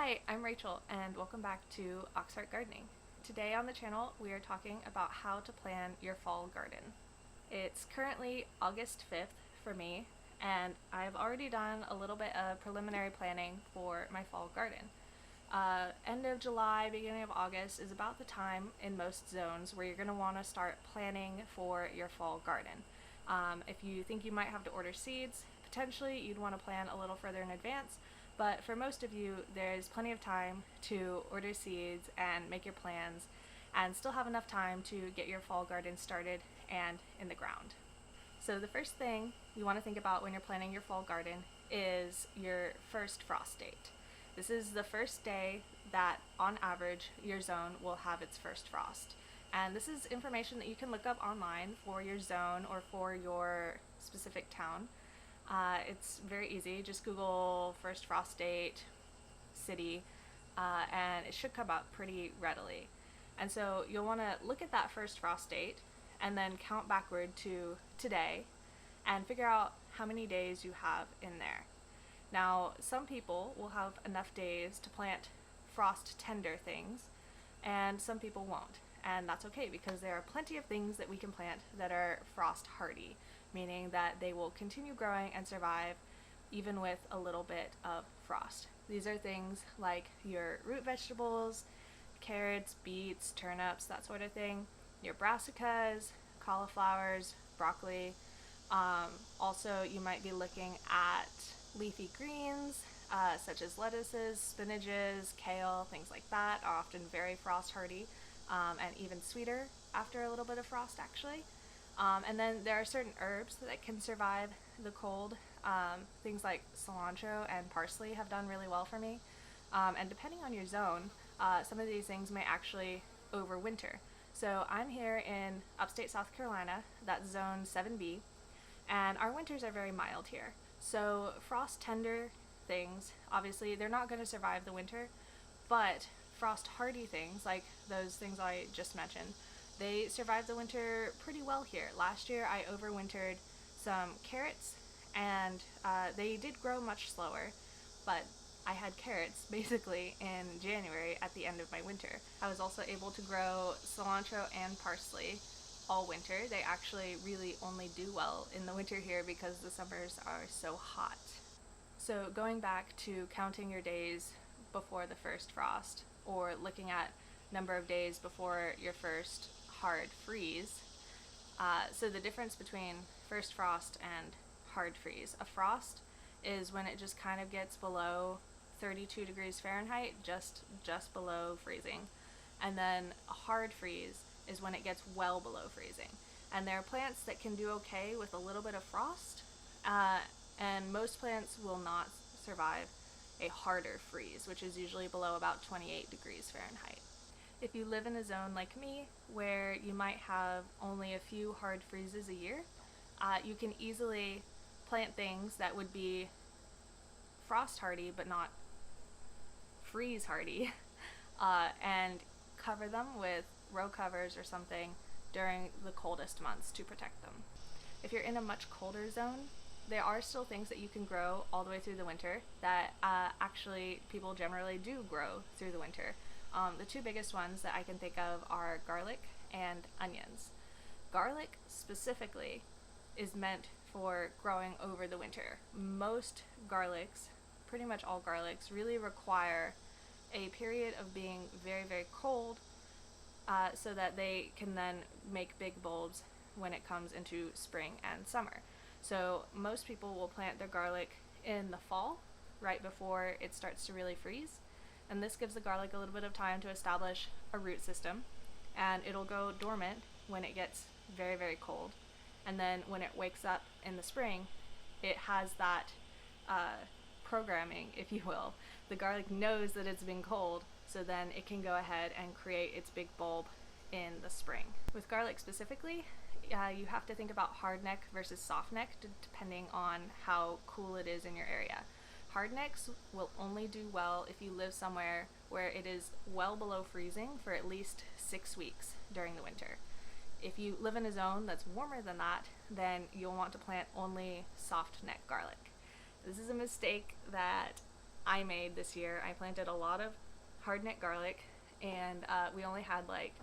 Hi, I'm Rachel and welcome back to Auxhart Gardening. Today on the channel we are talking about how to plan your fall garden. It's currently August 5th for me and I've already done a little bit of preliminary planning for my fall garden. End of July, beginning of August is about the time in most zones where you're going to want to start planning for your fall garden. If you think you might have to order seeds, potentially you'd want to plan a little further in advance. But for most of you, there's plenty of time to order seeds and make your plans and still have enough time to get your fall garden started and in the ground. So the first thing you want to think about when you're planning your fall garden is your first frost date. This is the first day that on average your zone will have its first frost. And this is information that you can look up online for your zone or for your specific town. It's very easy. Just Google first frost date, city, and it should come up pretty readily. And so you'll want to look at that first frost date and then count backward to today and figure out how many days you have in there. Now, some people will have enough days to plant frost tender things, and some people won't. And that's okay because there are plenty of things that we can plant that are frost hardy, meaning that they will continue growing and survive even with a little bit of frost. These are things like your root vegetables, carrots, beets, turnips, that sort of thing, your brassicas, cauliflowers, broccoli. Also, you might be looking at leafy greens, such as lettuces, spinaches, kale, things like that are often very frost hardy and even sweeter after a little bit of frost actually. And then there are certain herbs that can survive the cold. Things like cilantro and parsley have done really well for me. And depending on your zone, some of these things may actually overwinter. So I'm here in upstate South Carolina, that's zone 7B, and our winters are very mild here. So frost tender things, obviously they're not going to survive the winter, but frost hardy things like those things I just mentioned, they survived the winter pretty well here. Last year I overwintered some carrots and they did grow much slower, but I had carrots basically in January at the end of my winter. I was also able to grow cilantro and parsley all winter. They actually really only do well in the winter here because the summers are so hot. So going back to counting your days before the first frost, or looking at number of days before your first hard freeze. So the difference between first frost and hard freeze. A frost is when it just kind of gets below 32 degrees Fahrenheit, just below freezing. And then a hard freeze is when it gets well below freezing. And there are plants that can do okay with a little bit of frost, and most plants will not survive a harder freeze, which is usually below about 28 degrees Fahrenheit. If you live in a zone like me, where you might have only a few hard freezes a year, you can easily plant things that would be frost hardy but not freeze hardy, and cover them with row covers or something during the coldest months to protect them. If you're in a much colder zone, there are still things that you can grow all the way through the winter that actually people generally do grow through the winter. The two biggest ones that I can think of are garlic and onions. Garlic specifically is meant for growing over the winter. Most garlics, pretty much all garlics, really require a period of being very, very cold so that they can then make big bulbs when it comes into spring and summer. So most people will plant their garlic in the fall, right before it starts to really freeze. And this gives the garlic a little bit of time to establish a root system, and it'll go dormant when it gets very, very cold. And then when it wakes up in the spring, it has that programming, if you will. The garlic knows that it's been cold, so then it can go ahead and create its big bulb in the spring. With garlic specifically, you have to think about hardneck versus softneck depending on how cool it is in your area. Hardnecks will only do well if you live somewhere where it is well below freezing for at least 6 weeks during the winter. If you live in a zone that's warmer than that, then you'll want to plant only soft neck garlic. This is a mistake that I made this year. I planted a lot of hardneck garlic, and we only had like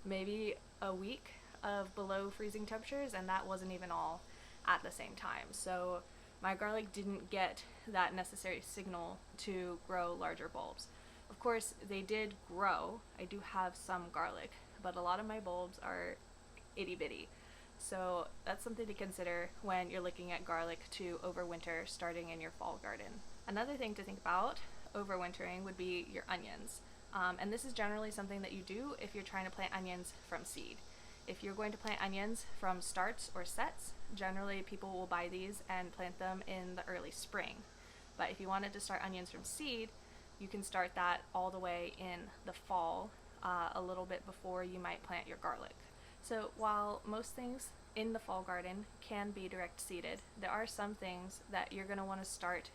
maybe a week of below freezing temperatures, and that wasn't even all at the same time. So my garlic didn't get that necessary signal to grow larger bulbs. Of course, they did grow. I do have some garlic, but a lot of my bulbs are itty bitty. So that's something to consider when you're looking at garlic to overwinter starting in your fall garden. Another thing to think about overwintering would be your onions. And this is generally something that you do if you're trying to plant onions from seed. If you're going to plant onions from starts or sets, generally people will buy these and plant them in the early spring. But if you wanted to start onions from seed, you can start that all the way in the fall, a little bit before you might plant your garlic. So while most things in the fall garden can be direct seeded, there are some things that you're going to want to start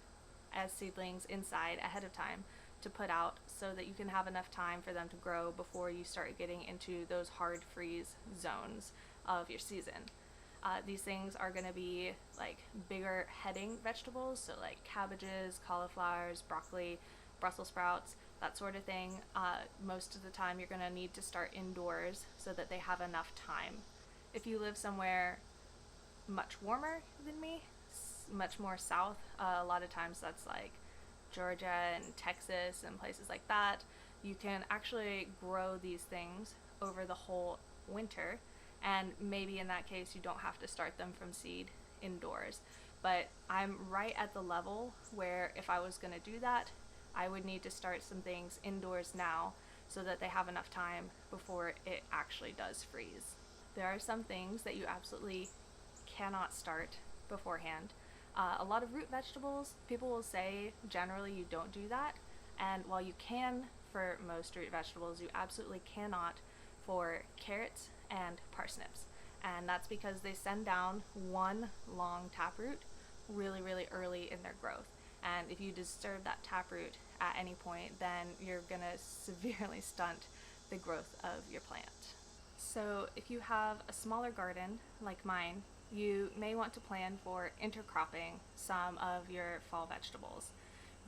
as seedlings inside ahead of time to put out so that you can have enough time for them to grow before you start getting into those hard freeze zones of your season. These things are going to be like bigger heading vegetables, so like cabbages, cauliflowers, broccoli, Brussels sprouts, that sort of thing. Most of the time you're going to need to start indoors so that they have enough time. If you live somewhere much warmer than me, much more south, a lot of times that's like Georgia and Texas and places like that, you can actually grow these things over the whole winter, and maybe in that case you don't have to start them from seed indoors. But I'm right at the level where if I was going to do that, I would need to start some things indoors now so that they have enough time before it actually does freeze. There are some things that you absolutely cannot start beforehand. A lot of root vegetables, people will say generally you don't do that, and while you can for most root vegetables, you absolutely cannot for carrots and parsnips. And that's because they send down one long taproot really early in their growth. And if you disturb that taproot at any point, then you're going to severely stunt the growth of your plant. So if you have a smaller garden like mine, you may want to plan for intercropping some of your fall vegetables.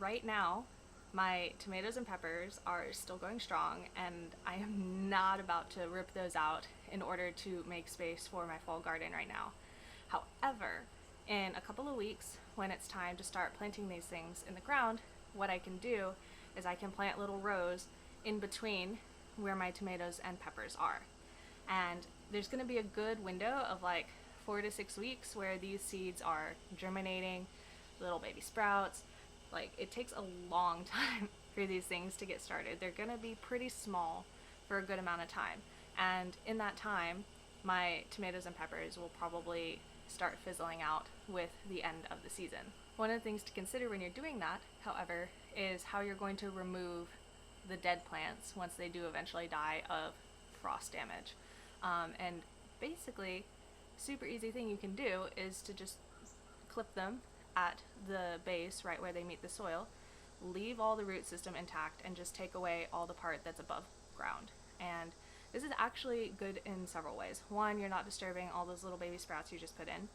Right now, my tomatoes and peppers are still going strong, and I am not about to rip those out in order to make space for my fall garden right now. However, in a couple of weeks, when it's time to start planting these things in the ground, what I can do is I can plant little rows in between where my tomatoes and peppers are. And there's going to be a good window of like 4 to 6 weeks where these seeds are germinating, little baby sprouts. Like, it takes a long time for these things to get started. They're going to be pretty small for a good amount of time. And in that time, my tomatoes and peppers will probably start fizzling out with the end of the season. One of the things to consider when you're doing that, however, is how you're going to remove the dead plants once they do eventually die of frost damage. And basically, super easy thing you can do is to just clip them at the base right where they meet the soil, leave all the root system intact, and just take away all the part that's above ground. And this is actually good in several ways. One, you're not disturbing all those little baby sprouts you just put in,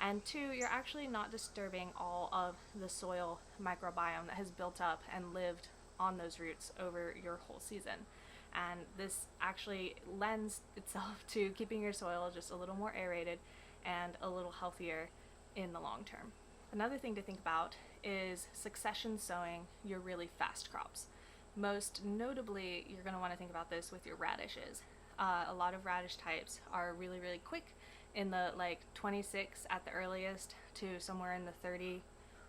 and two, you're actually not disturbing all of the soil microbiome that has built up and lived on those roots over your whole season. And this actually lends itself to keeping your soil just a little more aerated and a little healthier in the long term. Another thing to think about is succession sowing your really fast crops. Most notably, you're going to want to think about this with your radishes. A lot of radish types are really quick, in the like 26 at the earliest to somewhere in the 30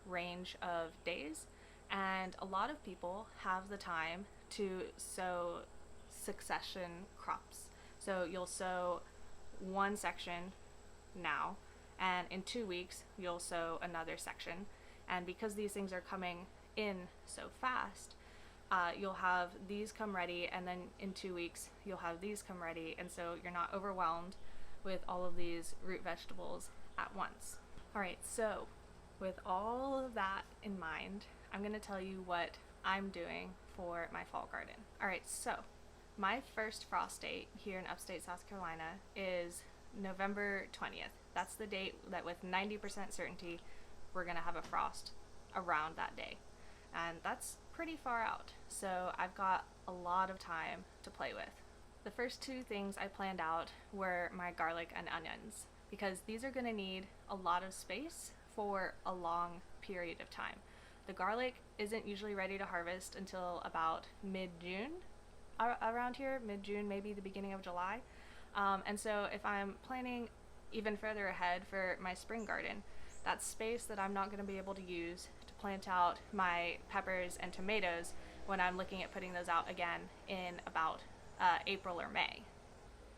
range of days. And a lot of people have the time to sow succession crops. So you'll sow one section now, and in 2 weeks you'll sow another section. And because these things are coming in so fast, you'll have these come ready, and then in 2 weeks you'll have these come ready, and so you're not overwhelmed with all of these root vegetables at once. Alright, so with all of that in mind, I'm going to tell you what I'm doing for my fall garden. Alright, so my first frost date here in upstate South Carolina is November 20th. That's the date that with 90% certainty we're going to have a frost around that day. and that's pretty far out, so I've got a lot of time to play with. The first two things I planned out were my garlic and onions, because these are going to need a lot of space for a long period of time. The garlic isn't usually ready to harvest until about mid-June, around here, mid-June, maybe the beginning of July. And so if I'm planning even further ahead for my spring garden, that's space that I'm not going to be able to use to plant out my peppers and tomatoes when I'm looking at putting those out again in about April or May.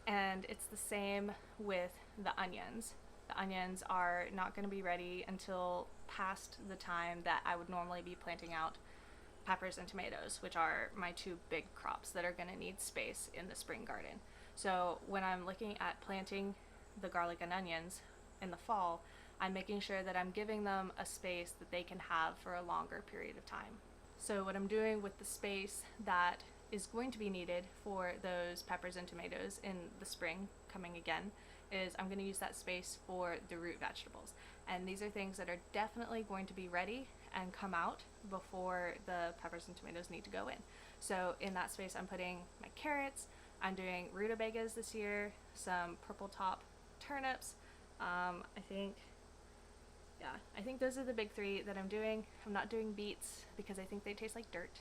And it's the same with the onions. The onions are not going to be ready until past the time that I would normally be planting out peppers and tomatoes, which are my two big crops that are going to need space in the spring garden. So when I'm looking at planting the garlic and onions in the fall, I'm making sure that I'm giving them a space that they can have for a longer period of time. So what I'm doing with the space that is going to be needed for those peppers and tomatoes in the spring coming again is I'm going to use that space for the root vegetables. And these are things that are definitely going to be ready and come out before the peppers and tomatoes need to go in. So in that space I'm putting my carrots, I'm doing rutabagas this year, some purple top turnips, I think those are the big three that I'm doing. I'm not doing beets because I think they taste like dirt.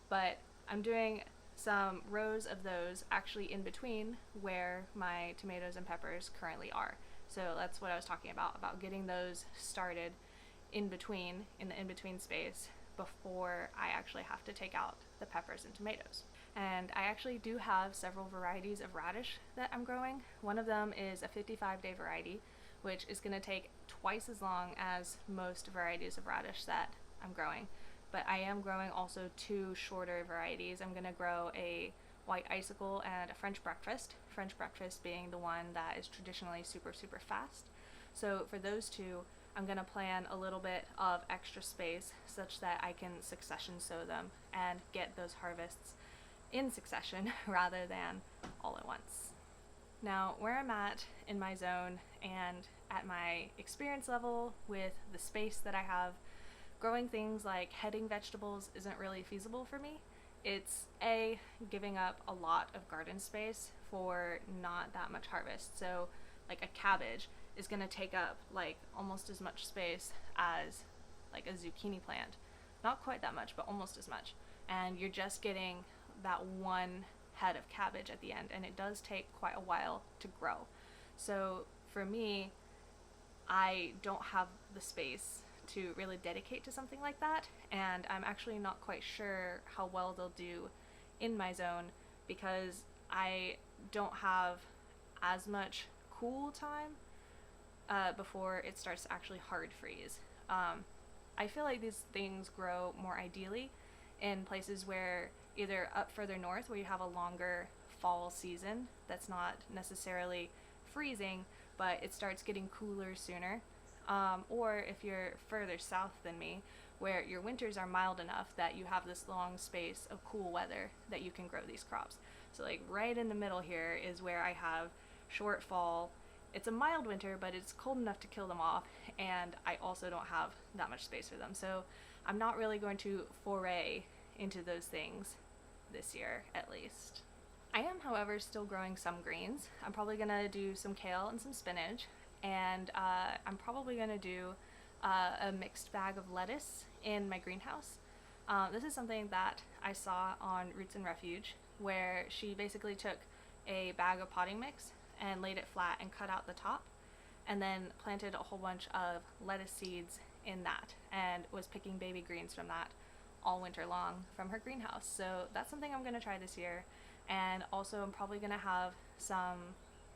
But I'm doing some rows of those actually in between where my tomatoes and peppers currently are. So that's what I was talking about getting those started in the in-between space before I actually have to take out the peppers and tomatoes. And I actually do have several varieties of radish that I'm growing. One of them is a 55-day variety, which is going to take twice as long as most varieties of radish that I'm growing. But I am growing also two shorter varieties. I'm going to grow a white icicle and a French breakfast. French breakfast being the one that is traditionally super fast. So for those two, I'm going to plan a little bit of extra space such that I can succession sow them and get those harvests in succession rather than all at once. Now, where I'm at in my zone and at my experience level with the space that I have, growing things like heading vegetables isn't really feasible for me. It's giving up a lot of garden space for not that much harvest. So like a cabbage is going to take up like almost as much space as like a zucchini plant. Not quite that much, but almost as much. And you're just getting that one head of cabbage at the end, and it does take quite a while to grow. So for me, I don't have the space to really dedicate to something like that, and I'm actually not quite sure how well they'll do in my zone because I don't have as much cool time before it starts to actually hard freeze. I feel like these things grow more ideally in places where either up further north where you have a longer fall season that's not necessarily freezing, but it starts getting cooler sooner. Or if you're further south than me, where your winters are mild enough that you have this long space of cool weather that you can grow these crops. So like right in the middle here is where I have short fall. It's a mild winter, but it's cold enough to kill them off, and I also don't have that much space for them. So I'm not really going to foray into those things this year, at least. I am, however, still growing some greens. I'm probably gonna do some kale and some spinach, and I'm probably gonna do a mixed bag of lettuce in my greenhouse. This is something that I saw on Roots and Refuge, where she basically took a bag of potting mix and laid it flat and cut out the top, and then planted a whole bunch of lettuce seeds in that, and was picking baby greens from that all winter long from her greenhouse. So that's something I'm gonna try this year. And also I'm probably gonna have some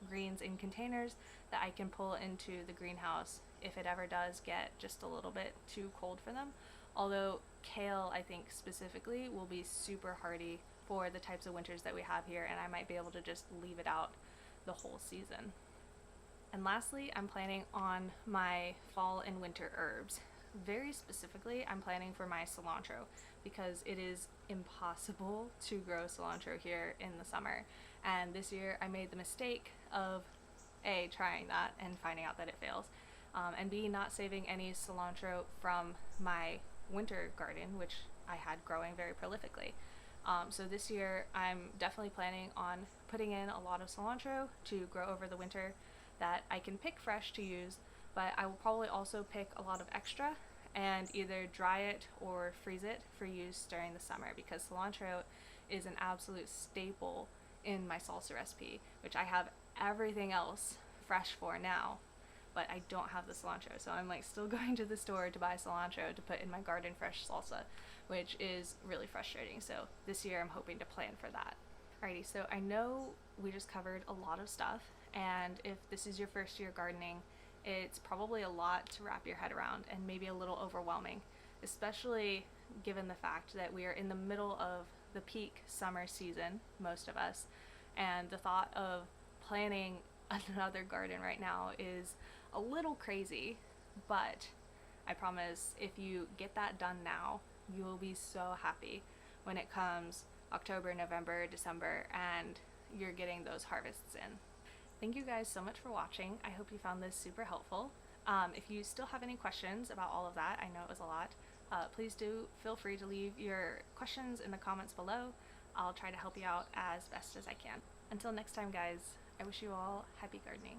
greens in containers that I can pull into the greenhouse if it ever does get just a little bit too cold for them. Although kale, I think specifically, will be super hardy for the types of winters that we have here, and I might be able to just leave it out the whole season. And lastly, I'm planning on my fall and winter herbs. Very specifically, I'm planning for my cilantro because it is impossible to grow cilantro here in the summer. And this year I made the mistake of A, trying that and finding out that it fails, and B, not saving any cilantro from my winter garden, which I had growing very prolifically. So this year I'm definitely planning on putting in a lot of cilantro to grow over the winter that I can pick fresh to use, but I will probably also pick a lot of extra and either dry it or freeze it for use during the summer, because cilantro is an absolute staple in my salsa recipe, which I have everything else fresh for now, but I don't have the cilantro. So I'm like still going to the store to buy cilantro to put in my garden fresh salsa, which is really frustrating. So this year I'm hoping to plan for that. Alrighty, so I know we just covered a lot of stuff, and if this is your first year gardening, it's probably a lot to wrap your head around and maybe a little overwhelming, especially given the fact that we are in the middle of the peak summer season, most of us, and the thought of planning another garden right now is a little crazy, but I promise if you get that done now, you will be so happy when it comes October, November, December, and you're getting those harvests in. Thank you guys so much for watching. I hope you found this super helpful. If you still have any questions about all of that, I know it was a lot, please do feel free to leave your questions in the comments below. I'll try to help you out as best as I can. Until next time, guys, I wish you all happy gardening.